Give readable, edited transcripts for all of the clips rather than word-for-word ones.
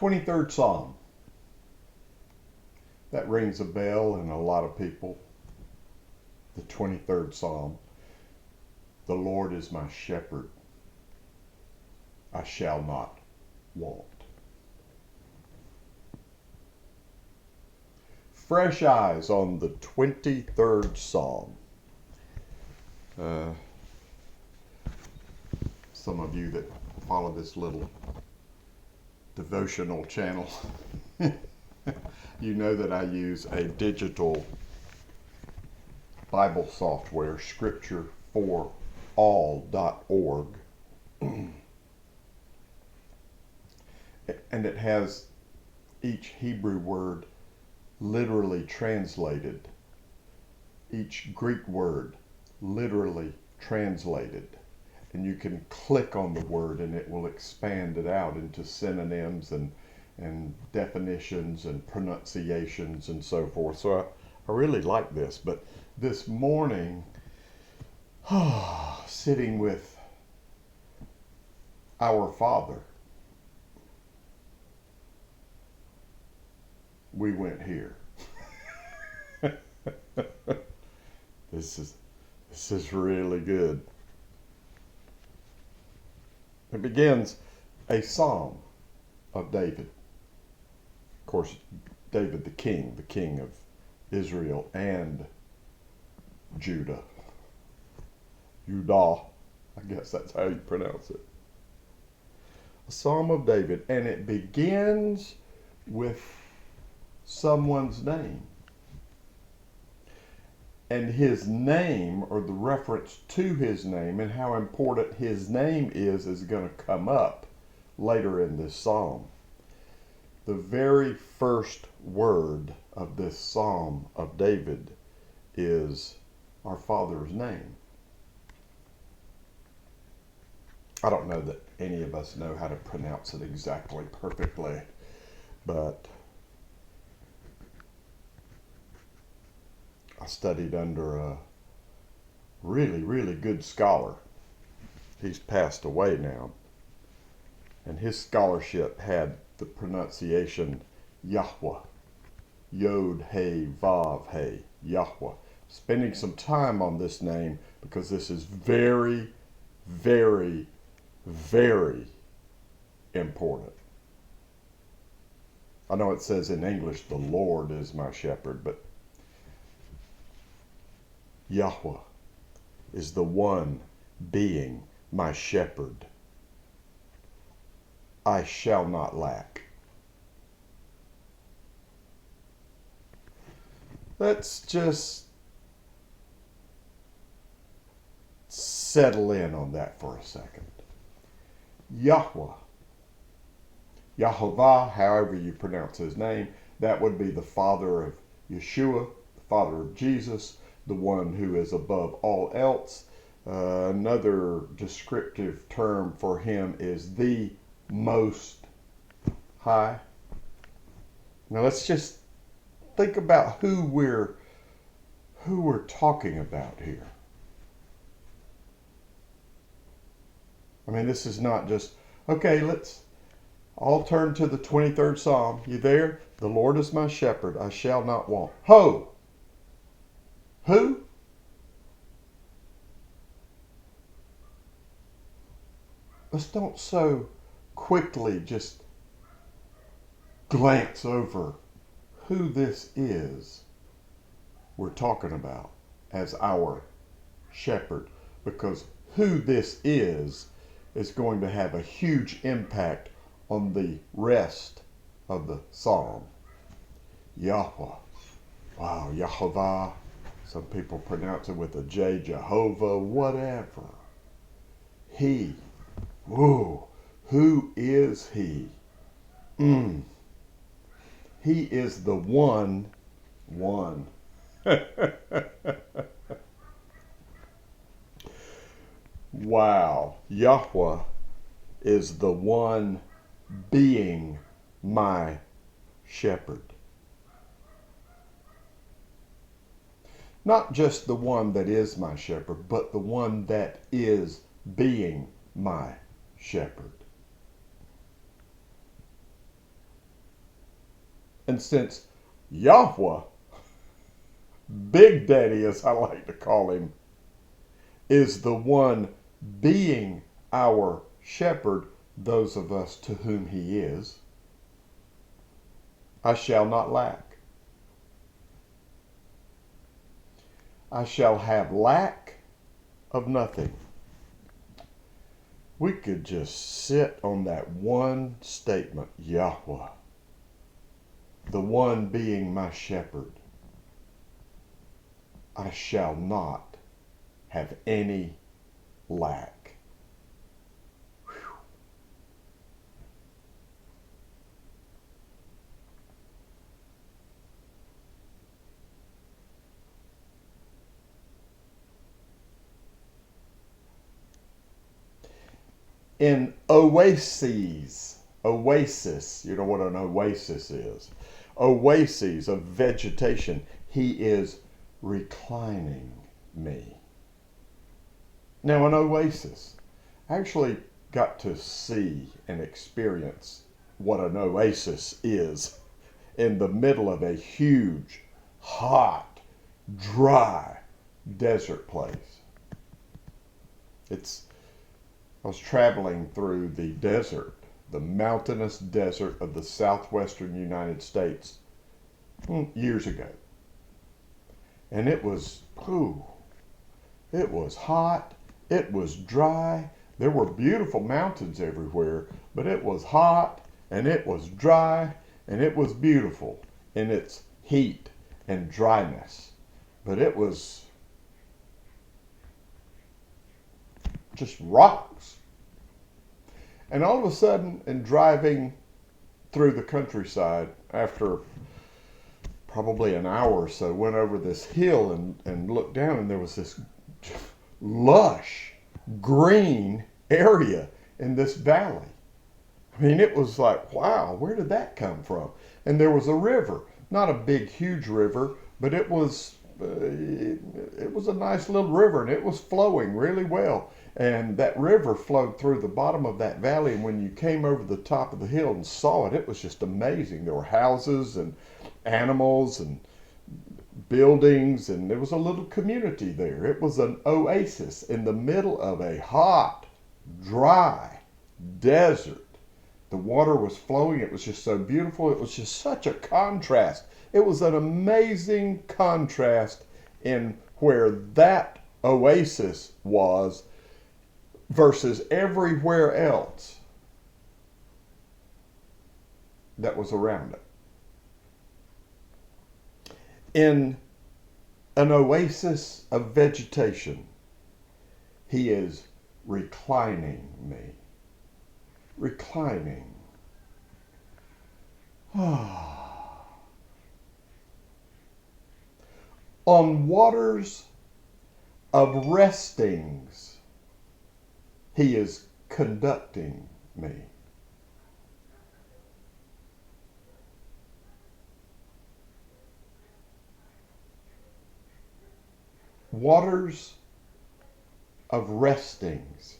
23rd Psalm. That rings a bell in a lot of people. The 23rd Psalm. The Lord is my shepherd. I shall not want. Fresh eyes on the 23rd Psalm. Some of you that follow this little devotional channel, you know that I use a digital Bible software, scriptureforall.org. And it has each Hebrew word literally translated, each Greek word literally translated. And you can click on the word and it will expand it out into synonyms and definitions and pronunciations and so forth. So I really like this. But this morning, sitting with our Father, we went here. This is really good. It begins a psalm of David. Of course, David the king of Israel and Judah. I guess that's how you pronounce it. A psalm of David, and it begins with someone's name. And his name, or the reference to his name and how important his name is going to come up later in this psalm. The very first word of this psalm of David is our Father's name. I don't know that any of us know how to pronounce it exactly perfectly, but I studied under a really, really good scholar. He's passed away now. And his scholarship had the pronunciation Yahweh. Yod, He, Vav, He. Yahweh. Spending some time on this name because this is very, very, very important. I know it says in English, the Lord is my shepherd, but Yahweh is the one being my shepherd. I shall not lack. Let's just settle in on that for a second. Yahweh, Yahovah, however you pronounce his name, that would be the Father of Yeshua, the Father of Jesus, the one who is above all else. Another descriptive term for him is the Most High. Now let's just think about who we're talking about here. I mean, this is not just, okay, let's all turn to the 23rd Psalm. You there? The Lord is my shepherd, I shall not want. Ho! Who? Let's don't so quickly just glance over who this is we're talking about as our shepherd, because who this is going to have a huge impact on the rest of the psalm. Yahweh. Wow, Yahovah. Some people pronounce it with a J, Jehovah, whatever. He. Whoa. Who is he? He is the one. Wow. Yahweh is the one being my shepherd. Not just the one that is my shepherd, but the one that is being my shepherd. And since Yahweh, Big Daddy as I like to call him, is the one being our shepherd, those of us to whom he is, I shall not lack. I shall have lack of nothing. We could just sit on that one statement, Yahweh, the one being my shepherd. I shall not have any lack. Whew. In Oasis, you know what an oasis is? Oases of vegetation, he is reclining me. Now, an oasis, I actually got to see and experience what an oasis is in the middle of a huge, hot, dry desert place. I was traveling through the desert, the mountainous desert of the southwestern United States years ago. And it was hot, it was dry, there were beautiful mountains everywhere, but it was hot and it was dry and it was beautiful in its heat and dryness. But it was just rocks. And all of a sudden, in driving through the countryside, after probably an hour or so, went over this hill and looked down, and there was this lush green area in this valley. I mean, it was like, wow, where did that come from? And there was a river, not a big, huge river, but it was a nice little river, and it was flowing really well. And that river flowed through the bottom of that valley, and when you came over the top of the hill and saw it, it was just amazing. There were houses and animals and buildings, and there was a little community there. It was an oasis in the middle of a hot, dry desert. The water was flowing. It was just so beautiful. It was just such a contrast. It was an amazing contrast in where that oasis was versus everywhere else that was around it. In an oasis of vegetation, he is reclining me. Reclining. On waters of restings, he is conducting me. Waters of restings.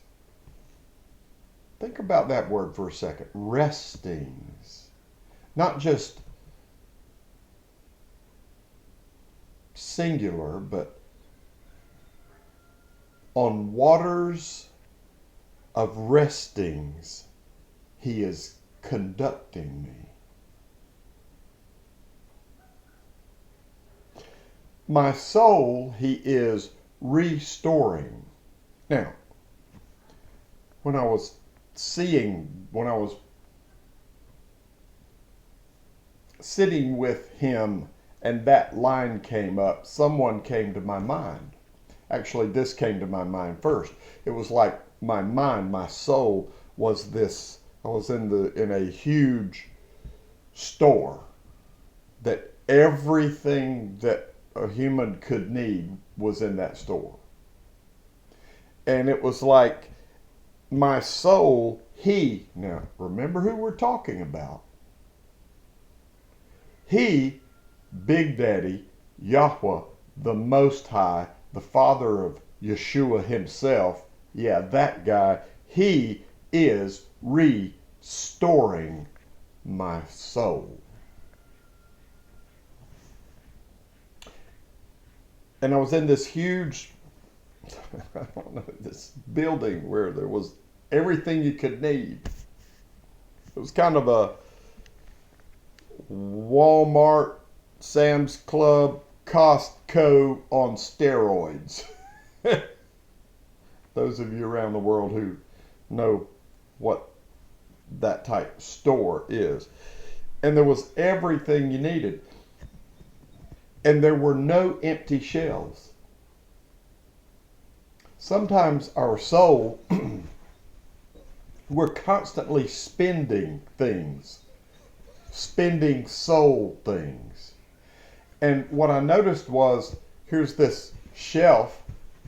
Think about that word for a second. Restings. Not just singular, but on waters of restings, he is conducting me. My soul, he is restoring. Now, when I was sitting with him and that line came up, someone came to my mind. Actually, this came to my mind first. It was like my mind, my soul was this. I was in a huge store that everything that a human could need was in that store. And it was like my soul, now remember who we're talking about. He, Big Daddy, Yahweh, the Most High, the Father of Yeshua himself, yeah, that guy, he is restoring my soul. And I was in this huge, I don't know, this building where there was everything you could need. It was kind of a Walmart, Sam's Club, Costco on steroids. Those of you around the world who know what that type of store is. And there was everything you needed. And there were no empty shelves. Sometimes our soul, we're constantly spending things, spending soul things. And what I noticed was, here's this shelf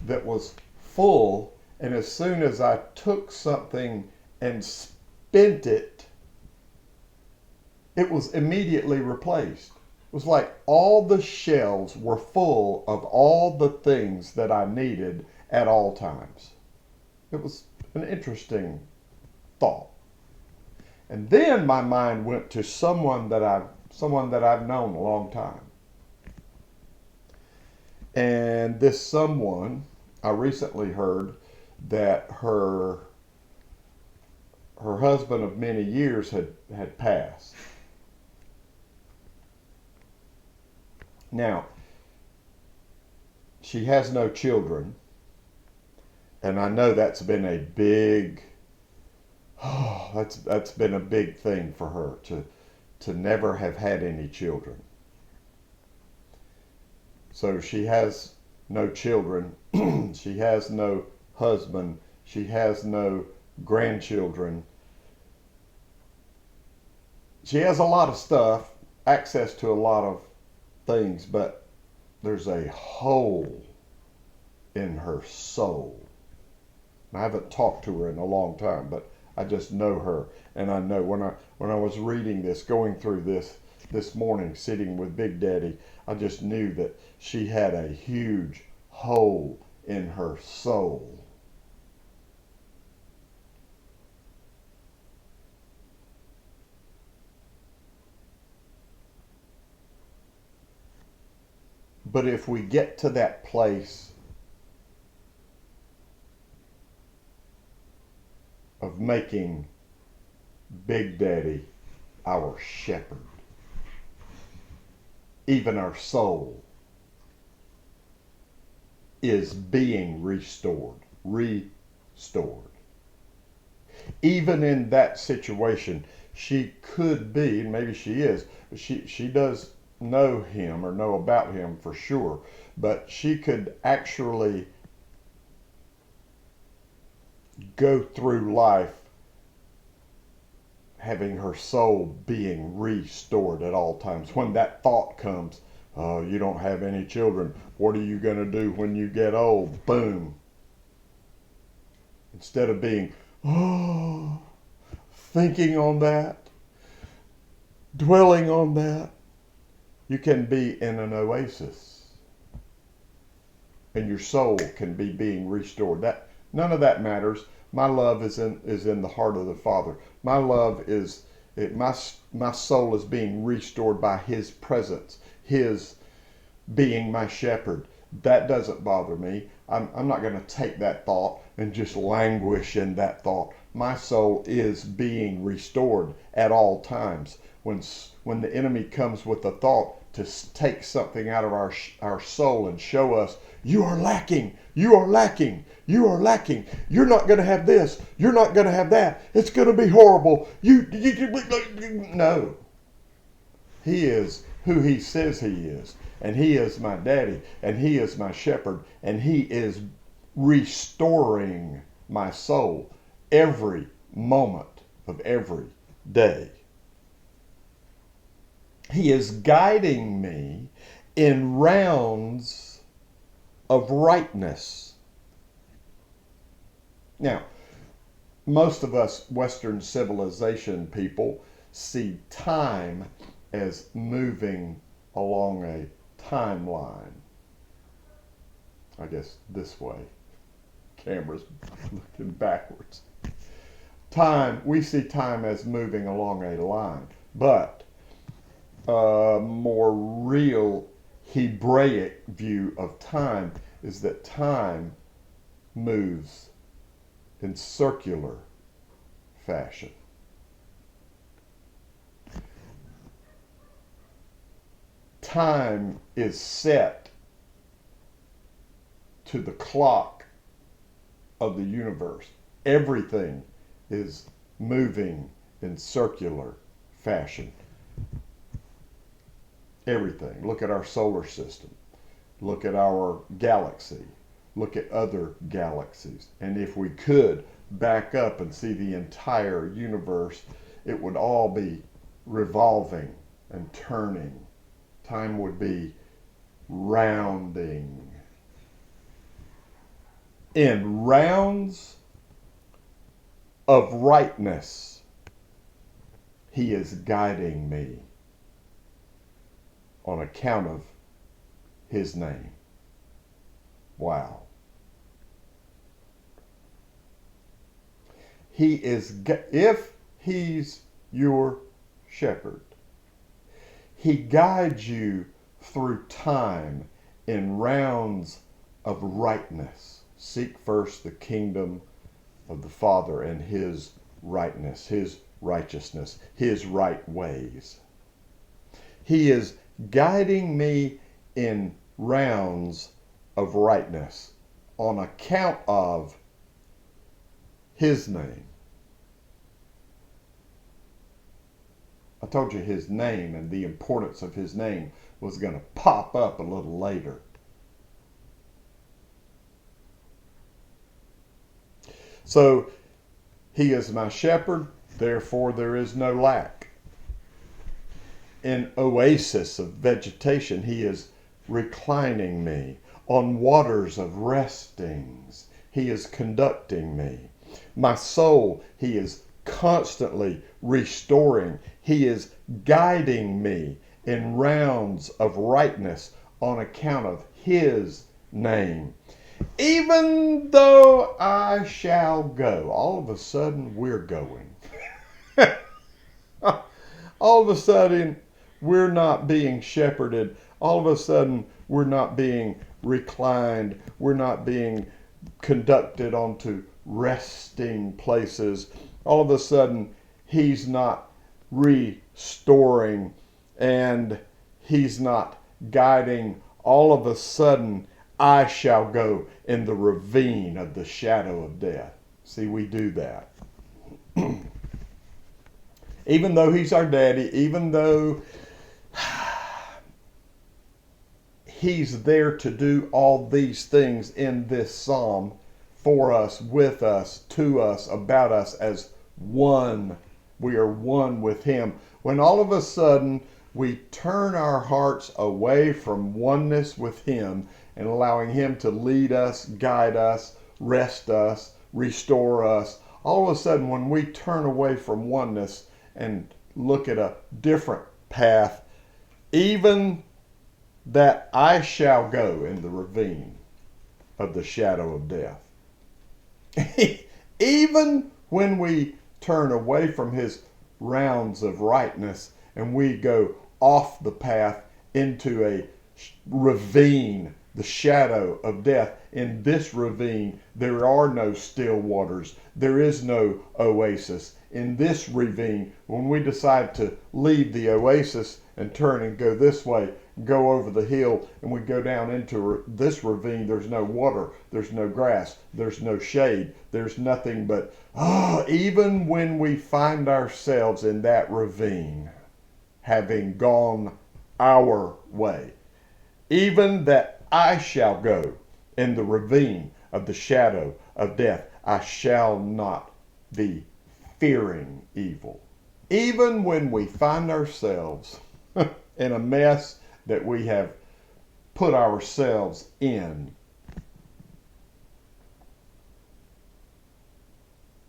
that was full, and as soon as I took something and spent it, it was immediately replaced. It was like all the shelves were full of all the things that I needed at all times. It was an interesting thought. And then my mind went to someone that I've known a long time. And this someone, I recently heard that her husband of many years had passed. Now, she has no children, and I know that's been a big, that's been a big thing for her to never have had any children. So she has no children, she has no husband, she has no grandchildren. She has a lot of stuff, access to a lot of things, but there's a hole in her soul. And I haven't talked to her in a long time, but I just know her, and I know when I was reading this, going through this morning, sitting with Big Daddy, I just knew that she had a huge hole in her soul. But if we get to that place of making Big Daddy our shepherd, even our soul is being restored. Even in that situation, she could be, and maybe she is, but she does know him or know about him for sure, but she could actually go through life having her soul being restored at all times. When that thought comes, oh, you don't have any children, what are you going to do when you get old? Boom. Instead of being, oh, thinking on that, dwelling on that, you can be in an oasis. And your soul can be being restored. That none of that matters. My love is in the heart of the Father. My love is my soul is being restored by His presence, His being my shepherd. That doesn't bother me. I'm not going to take that thought and just languish in that thought. My soul is being restored at all times. When the enemy comes with a thought to take something out of our soul and show us, you are lacking, you are lacking, you are lacking, you're not going to have this, you're not going to have that, it's going to be horrible, no. He is who He says He is, and He is my daddy, and He is my shepherd, and He is restoring my soul every moment of every day. He is guiding me in rounds of rightness. Now, most of us Western civilization people see time as moving along a timeline. I guess this way. Camera's looking backwards. We see time as moving along a line, but a more real Hebraic view of time is that time moves in circular fashion. Time is set to the clock of the universe. Everything is moving in circular fashion. Everything. Look at our solar system. Look at our galaxy. Look at other galaxies. And if we could back up and see the entire universe, it would all be revolving and turning. Time would be rounding. In rounds of rightness, he is guiding me on account of his name. Wow. He is, if he's your shepherd, he guides you through time in rounds of rightness. Seek first the kingdom of the Father and his rightness, his righteousness, his right ways. He is guiding me in rounds of rightness on account of his name. I told you his name and the importance of his name was going to pop up a little later. So, he is my shepherd, therefore there is no lack. In oasis of vegetation, he is reclining me. On waters of restings, he is conducting me. My soul, he is constantly restoring. He is guiding me in rounds of rightness on account of his name. Even though I shall go, all of a sudden we're going. All of a sudden we're not being shepherded. All of a sudden we're not being reclined. We're not being conducted onto resting places. All of a sudden he's not restoring and he's not guiding. All of a sudden I shall go in the ravine of the shadow of death. See, we do that. Even though he's our daddy, even though he's there to do all these things in this psalm for us, with us, to us, about us as one. We are one with him. When all of a sudden we turn our hearts away from oneness with him and allowing him to lead us, guide us, rest us, restore us. All of a sudden, when we turn away from oneness and look at a different path, even that I shall go in the ravine of the shadow of death. Even when we turn away from his rounds of rightness and we go off the path into a ravine, the shadow of death. In this ravine, there are no still waters. There is no oasis. In this ravine, when we decide to leave the oasis and turn and go this way, go over the hill, and we go down into this ravine, there's no water, there's no grass, there's no shade, there's nothing but, even when we find ourselves in that ravine, having gone our way, even that I shall go in the ravine of the shadow of death, I shall not be fearing evil. Even when we find ourselves in a mess that we have put ourselves in,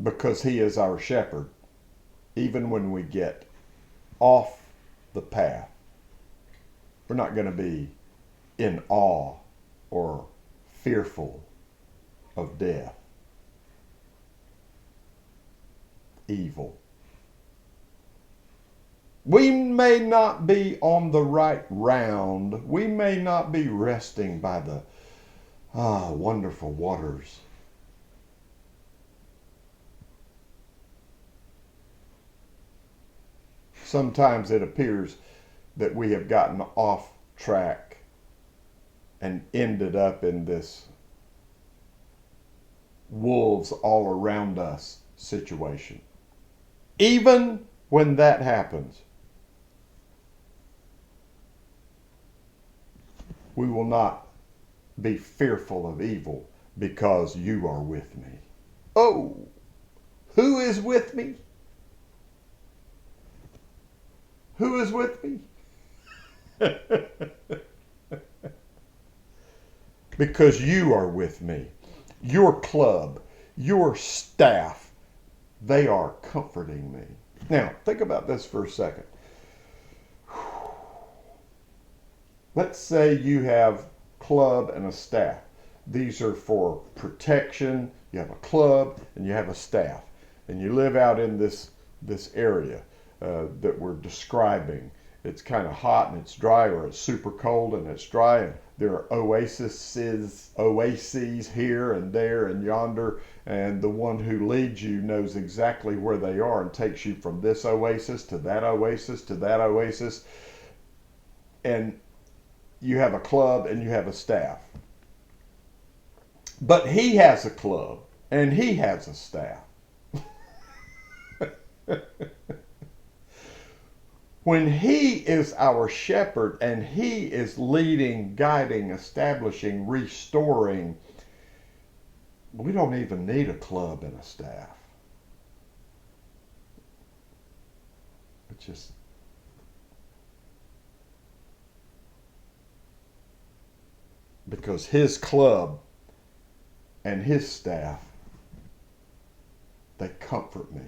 because he is our shepherd, even when we get off the path, we're not going to be in awe or fearful of death, evil. We may not be on the right round. We may not be resting by the wonderful waters. Sometimes it appears that we have gotten off track and ended up in this wolves all around us situation. Even when that happens, we will not be fearful of evil because you are with me. Oh, who is with me? Who is with me? Because you are with me. Your club, your staff, they are comforting me. Now, think about this for a second. Let's say you have club and a staff. These are for protection. You have a club and you have a staff. And you live out in this area that we're describing. It's kind of hot and it's dry, or it's super cold and it's dry. And there are oases here and there and yonder. And the one who leads you knows exactly where they are and takes you from this oasis to that oasis to that oasis. And you have a club and you have a staff. But he has a club and he has a staff. When he is our shepherd and he is leading, guiding, establishing, restoring, we don't even need a club and a staff. It's just because his club and his staff, they comfort me.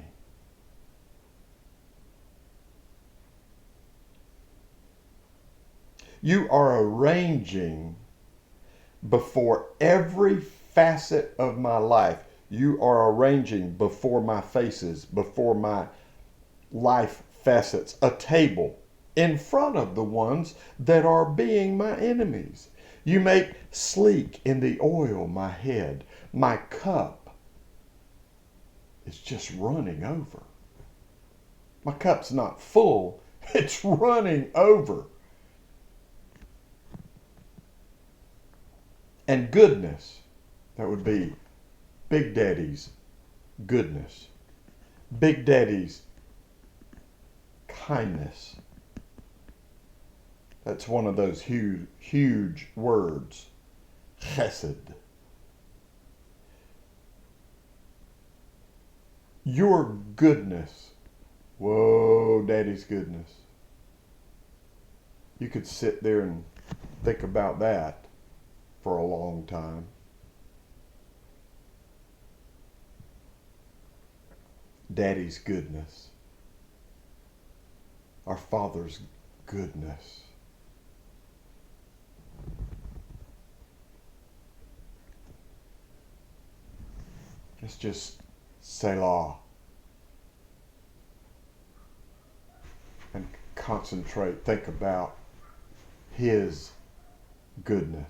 You are arranging before every facet of my life. You are arranging before my faces, before my life facets, a table in front of the ones that are being my enemies. You make sleek in the oil my head. My cup is just running over. My cup's not full, it's running over. And goodness, that would be Big Daddy's goodness. Big Daddy's kindness. That's one of those huge, huge words. Chesed. Your goodness. Whoa, Daddy's goodness. You could sit there and think about that for a long time. Daddy's goodness. Our Father's goodness. Let's just Selah and concentrate, think about His goodness.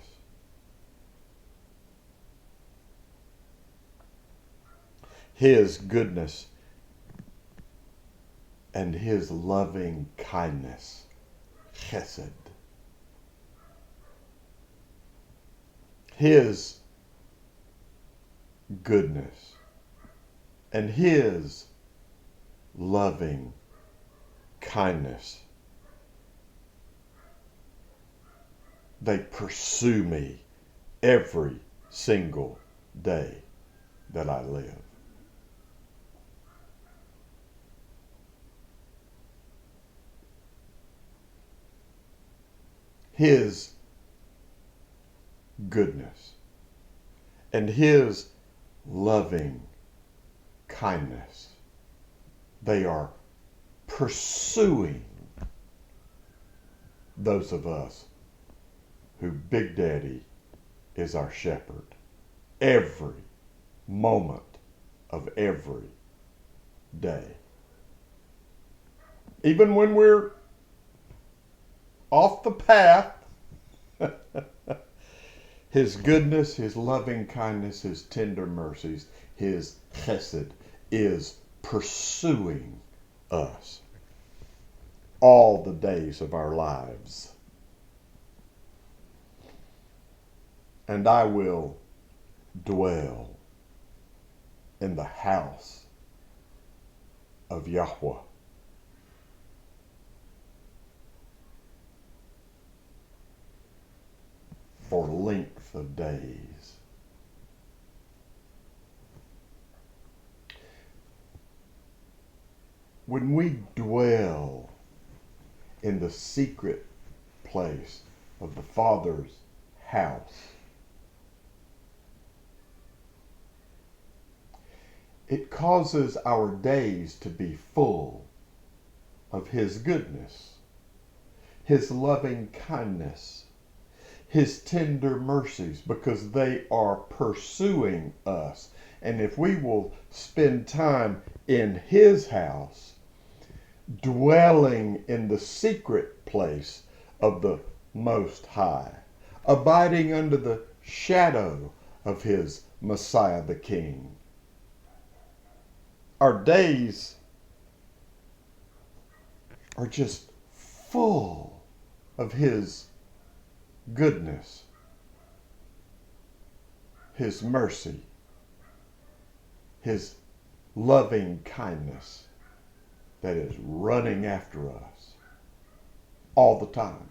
His goodness and His loving kindness, chesed. His goodness and His loving kindness. They pursue me every single day that I live. His goodness and His loving kindness. They are pursuing those of us who Big Daddy is our shepherd every moment of every day. Even when we're off the path, His goodness, His loving kindness, His tender mercies, His chesed is pursuing us all the days of our lives. And I will dwell in the house of Yahweh for length of days. When we dwell in the secret place of the Father's house, it causes our days to be full of His goodness, His loving kindness, His tender mercies, because they are pursuing us. And if we will spend time in His house, dwelling in the secret place of the Most High, abiding under the shadow of His Messiah the King, our days are just full of His goodness, His mercy, His loving kindness that is running after us all the time.